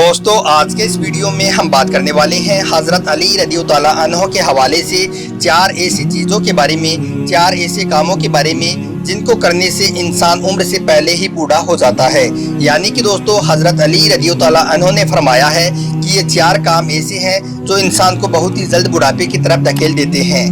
दोस्तों आज के इस वीडियो में हम बात करने वाले हैं हज़रत अली रज़ियल्लाहु अन्हु के हवाले से 4 ऐसी चीज़ों के बारे में, 4 ऐसे कामों के बारे में जिनको करने से इंसान उम्र से पहले ही बूढ़ा हो जाता है। यानी कि दोस्तों हज़रत अली रज़ियल्लाहु अन्हु ने फरमाया है कि ये 4 काम ऐसे हैं जो इंसान को बहुत ही जल्द बुढ़ापे की तरफ धकेल देते हैं।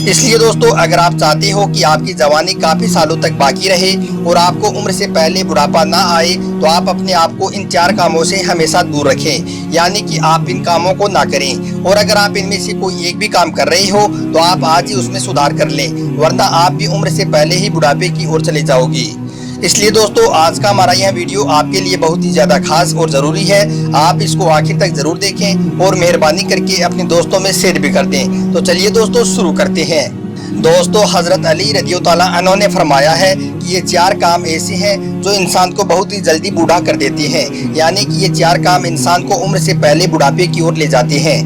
इसलिए दोस्तों अगर आप चाहते हो कि आपकी जवानी काफ़ी सालों तक बाकी रहे और आपको उम्र से पहले बुढ़ापा ना आए तो आप अपने आप को इन 4 कामों से हमेशा दूर रखें, यानी कि आप इन कामों को ना करें। और अगर आप इनमें से कोई एक भी काम कर रहे हो तो आप आज ही उसमें सुधार कर लें, वरना आप भी उम्र से पहले ही बुढ़ापे की ओर चले जाओगी। इसलिए दोस्तों आज का हमारा यह वीडियो आपके लिए बहुत ही ज़्यादा खास और ज़रूरी है। आप इसको आखिर तक ज़रूर देखें और मेहरबानी करके अपने दोस्तों में शेयर भी कर दें। तो चलिए दोस्तों शुरू करते हैं। दोस्तों हज़रत अली रज़ियल्लाहु अन्हु ने फरमाया है कि ये 4 काम ऐसे हैं जो इंसान को बहुत ही जल्दी बूढ़ा कर देते हैं, यानी कि ये 4 काम इंसान को उम्र से पहले बुढ़ापे की ओर ले जाते हैं।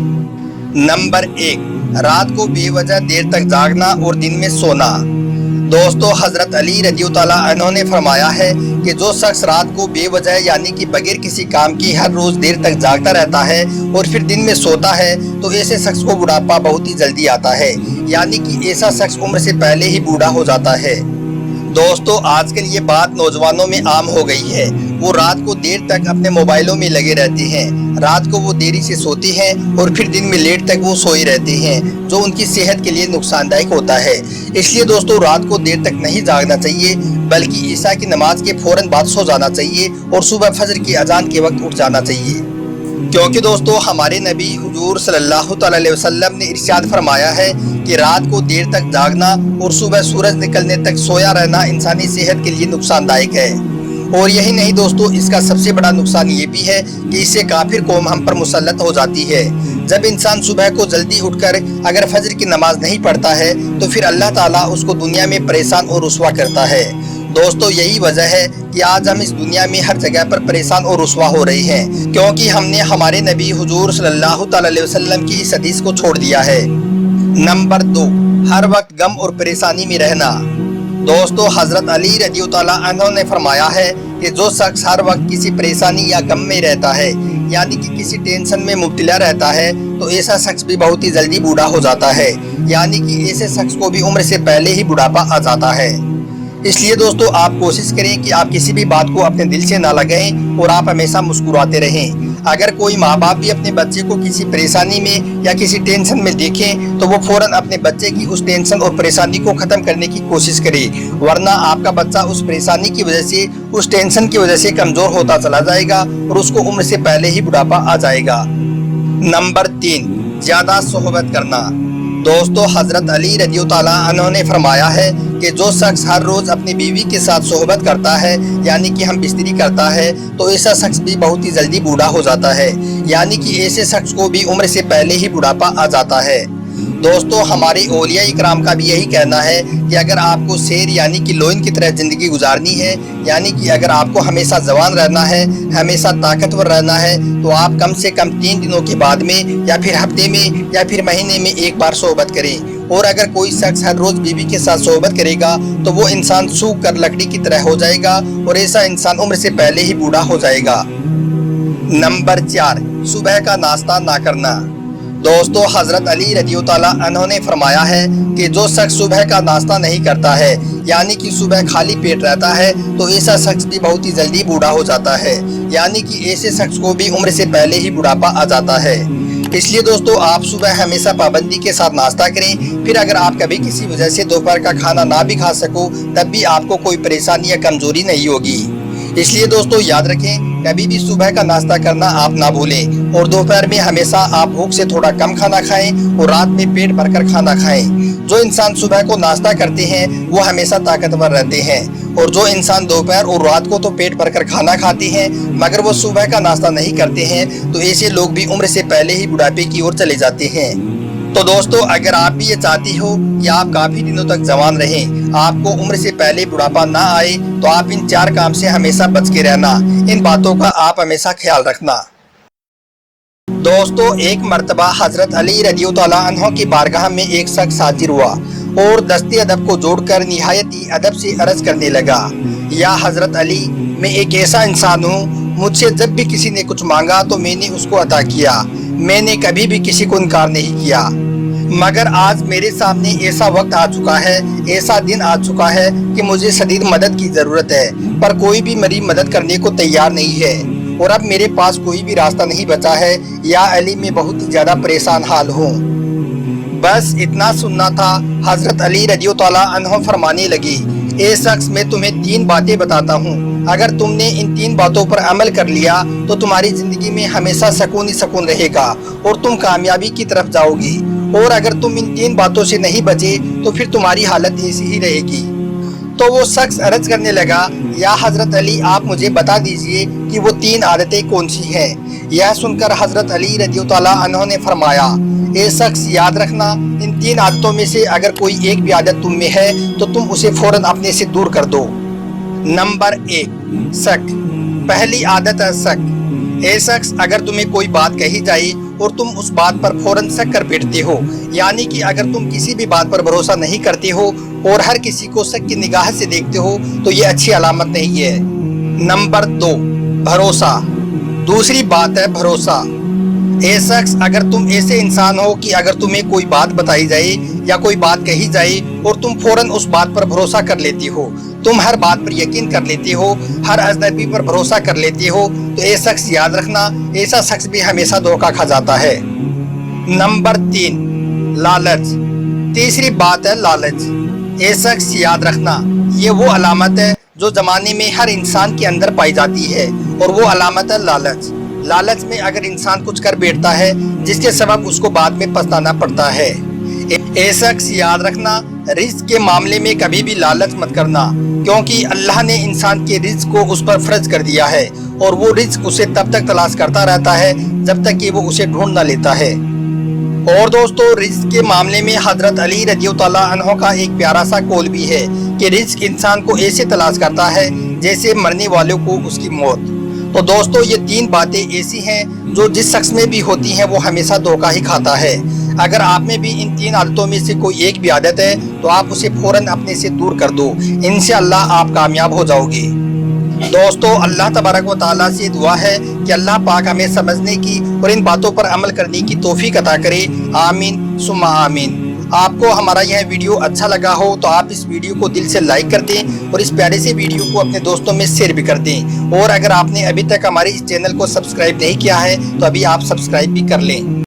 नंबर 1, रात को बेवजह देर तक जागना और दिन में सोना। दोस्तों हज़रत अली रज़ियल्लाहु अन्हु ने फरमाया है कि जो शख्स रात को बेवजह यानी कि बगैर किसी काम की हर रोज़ देर तक जागता रहता है और फिर दिन में सोता है तो ऐसे शख्स को बुढ़ापा बहुत ही जल्दी आता है, यानी कि ऐसा शख्स उम्र से पहले ही बूढ़ा हो जाता है। दोस्तों आजकल ये बात नौजवानों में आम हो गई है, वो रात को देर तक अपने मोबाइलों में लगे रहते हैं, रात को वो देरी से सोते हैं और फिर दिन में लेट तक वो सोए रहते हैं, जो उनकी सेहत के लिए नुकसानदायक होता है। इसलिए दोस्तों रात को देर तक नहीं जागना चाहिए, बल्कि ईशा की नमाज के फौरन बाद सो जाना चाहिए और सुबह फजर की अजान के वक्त उठ जाना चाहिए। क्योंकि दोस्तों हमारे नबी हुजूर सल्लल्लाहु अलैहि वसल्लम ने इरशाद फरमाया है कि रात को देर तक जागना और सुबह सूरज निकलने तक सोया रहना इंसानी सेहत के लिए नुकसानदायक है। और यही नहीं दोस्तों, इसका सबसे बड़ा नुकसान ये भी है कि इससे काफिर कौम हम पर मुसल्लत हो जाती है। जब इंसान सुबह को जल्दी उठकर अगर फजर की नमाज नहीं पढ़ता है तो फिर अल्लाह ताला उसको दुनिया में परेशान और रुसवा करता है। दोस्तों यही वजह है कि आज हम इस दुनिया में हर जगह पर परेशान और रुसवा हो रहे हैं, क्योंकि हमने हमारे नबी हुजूर सल्लल्लाहु अलैहि वसल्लम की इस हदीस को छोड़ दिया है। नंबर 2, हर वक्त गम और परेशानी में रहना। दोस्तों हज़रत अली रज़ियल्लाहु अन्हु ने फरमाया है कि जो शख्स हर वक्त किसी परेशानी या गम में रहता है, यानी कि किसी टेंशन में मुब्तला रहता है, तो ऐसा शख्स भी बहुत ही जल्दी बूढ़ा हो जाता है, यानी कि ऐसे शख्स को भी उम्र से पहले ही बुढ़ापा आ जाता है। इसलिए दोस्तों आप कोशिश करें कि आप किसी भी बात को अपने दिल से ना लगाएं और आप हमेशा मुस्कुराते रहें। अगर कोई माँ बाप भी अपने बच्चे को किसी परेशानी में या किसी टेंशन में देखें तो वो फौरन अपने बच्चे की उस टेंशन और परेशानी को ख़त्म करने की कोशिश करे, वरना आपका बच्चा उस परेशानी की वजह से, उस टेंशन की वजह से कमज़ोर होता चला जाएगा और उसको उम्र से पहले ही बुढ़ापा आ जाएगा। नंबर 3, ज़्यादा सोहबत करना। दोस्तों हज़रत अली रज़ियल्लाहु अन्हु ने फरमाया है कि जो शख्स हर रोज़ अपनी बीवी के साथ सोहबत करता है, यानी कि हम बिस्तरी करता है, तो ऐसा शख्स भी बहुत ही जल्दी बूढ़ा हो जाता है, यानी कि ऐसे शख्स को भी उम्र से पहले ही बुढ़ापा आ जाता है। दोस्तों हमारे औलिया इकराम का भी यही कहना है कि अगर आपको शेर यानी कि लोइन की तरह ज़िंदगी गुजारनी है, यानी कि अगर आपको हमेशा जवान रहना है, हमेशा ताकतवर रहना है, तो आप कम से कम 3 दिनों के बाद में या फिर हफ्ते में या फिर महीने में एक बार सोहबत करें। और अगर कोई शख्स हर रोज़ बीवी के साथ सोहबत करेगा तो वो इंसान सूख कर लकड़ी की तरह हो जाएगा और ऐसा इंसान उम्र से पहले ही बूढ़ा हो जाएगा। नंबर 4, सुबह का नाश्ता ना करना। दोस्तों हज़रत अली रज़ियल्लाहु अन्हु ने फरमाया है कि जो शख्स सुबह का नाश्ता नहीं करता है, यानी कि सुबह खाली पेट रहता है, तो ऐसा शख्स भी बहुत ही जल्दी बूढ़ा हो जाता है, यानी कि ऐसे शख्स को भी उम्र से पहले ही बुढ़ापा आ जाता है। इसलिए दोस्तों आप सुबह हमेशा पाबंदी के साथ नाश्ता करें। फिर अगर आप कभी किसी वजह से दोपहर का खाना ना भी खा सको तब भी आपको कोई परेशानी या कमजोरी नहीं होगी। इसलिए दोस्तों याद रखें, कभी भी सुबह का नाश्ता करना आप ना भूलें और दोपहर में हमेशा आप भूख से थोड़ा कम खाना खाएं और रात में पेट भरकर खाना खाएं। जो इंसान सुबह को नाश्ता करते हैं वो हमेशा ताकतवर रहते हैं, और जो इंसान दोपहर और रात को तो पेट भरकर खाना खाते हैं मगर वो सुबह का नाश्ता नहीं करते हैं, तो ऐसे लोग भी उम्र से पहले ही बुढ़ापे की ओर चले जाते हैं। तो दोस्तों अगर आप भी ये चाहती हो कि आप काफ़ी दिनों तक जवान रहें, आपको उम्र से पहले बुढ़ापा ना आए, तो आप इन 4 काम से हमेशा बच के रहना। इन बातों का आप हमेशा ख्याल रखना। दोस्तों एक मर्तबा हज़रत अली रज़ियल्लाहु अन्हु की बारगाह में एक शख्स हाजिर हुआ اور दस्ते अदब को जोड़कर निहायत ही अदब से अर्ज करने लगा, या हज़रत अली, मैं एक ऐसा इंसान हूँ, मुझसे जब भी किसी ने कुछ मांगा तो मैंने उसको अता किया, मैंने कभी भी किसी को इनकार नहीं किया। मगर आज मेरे सामने ऐसा वक्त आ चुका है, ऐसा दिन आ चुका है कि मुझे शदीद मदद की ज़रूरत है, पर कोई भी मेरी मदद करने को तैयार नहीं है और अब मेरे पास कोई भी रास्ता नहीं बचा है। या अली, मैं बहुत ही ज़्यादा परेशान हाल हूँ। बस इतना सुनना था। हज़रत अली रज़ियल्लाहु तआला अन्हु फरमाने लगी, ए शख्स, मैं तुम्हें 3 बातें बताता हूँ, अगर तुमने इन 3 बातों पर अमल कर लिया तो तुम्हारी ज़िंदगी में हमेशा सुकून ही सुकून रहेगा और तुम कामयाबी की तरफ जाओगी, और अगर तुम इन 3 बातों से नहीं बचे तो फिर तुम्हारी हालत ऐसी ही रहेगी। तो वो शख्स अर्ज करने लगा, या हज़रत अली, आप मुझे बता दीजिए कि वो 3 आदतें कौन सी हैं। यह सुनकर हज़रत अली रज़ियल्लाहु तआला अन्हु ने फरमाया, ए शख्स, याद रखना, इन 3 आदतों में से अगर कोई एक भी आदत तुम में है तो तुम उसे फ़ौरन अपने से दूर कर दो। नंबर 1, शक। पहली आदत है शक। ए शख्स, अगर तुम्हें कोई बात कही जाए और तुम उस बात पर फ़ौरन शक कर बैठते हो, यानी कि अगर तुम किसी भी बात पर भरोसा नहीं करते हो और हर किसी को शक की निगाह से देखते हो तो ये अच्छी अलामत नहीं है। नंबर 2, भरोसा। दूसरी बात है भरोसा। ए शख्स, अगर तुम ऐसे इंसान हो कि अगर तुम्हें कोई बात बताई जाए या कोई बात कही जाए और तुम फ़ौरन उस बात पर भरोसा कर लेते हो, तुम हर बात पर यकीन कर लेते हो, हर अजनबी पर भरोसा कर लेते हो, तो ये शख्स याद रखना, ऐसा शख्स भी हमेशा धोखा खा जाता है। नंबर 3, लालच। तीसरी बात है लालच। ये शख्स याद रखना, ये वो अलामत है जो ज़माने में हर इंसान के अंदर पाई जाती है और वो अलामत है लालच। लालच में अगर इंसान कुछ कर बैठता है जिसके सबब उसको बाद में पछताना पड़ता है। ए शख्स याद रखना, रिज़्क के मामले में कभी भी लालच मत करना, क्योंकि अल्लाह ने इंसान के रिज़्क को उस पर फ़र्ज कर दिया है और वो रिज़्क उसे तब तक तलाश करता रहता है जब तक कि वो उसे ढूंढ ना लेता है। और दोस्तों, रिज़्क के मामले में हज़रत अली रज़ियल्लाहु तआला अन्हु का एक प्यारा सा कौल भी है कि रिज़्क इंसान को ऐसे तलाश करता है जैसे मरने वालों को उसकी मौत। तो दोस्तों, ये 3 बातें ऐसी हैं जो जिस शख्स में भी होती हैं वो हमेशा धोखा ही खाता है। अगर आप में भी इन 3 आदतों में से कोई एक भी आदत है तो आप उसे फ़ौरन अपने से दूर कर दो, इंशाअल्लाह आप कामयाब हो जाओगे। दोस्तों, अल्लाह तबारक व तआला से दुआ है कि अल्लाह पाक हमें समझने की और इन बातों पर अमल करने की तौफीक अता करे। आमीन सुम्मा आमीन। आपको हमारा यह वीडियो अच्छा लगा हो तो आप इस वीडियो को दिल से लाइक कर दें और इस प्यारे से वीडियो को अपने दोस्तों में शेयर भी कर दें। और अगर आपने अभी तक हमारे इस चैनल को सब्सक्राइब नहीं किया है तो अभी आप सब्सक्राइब भी कर लें।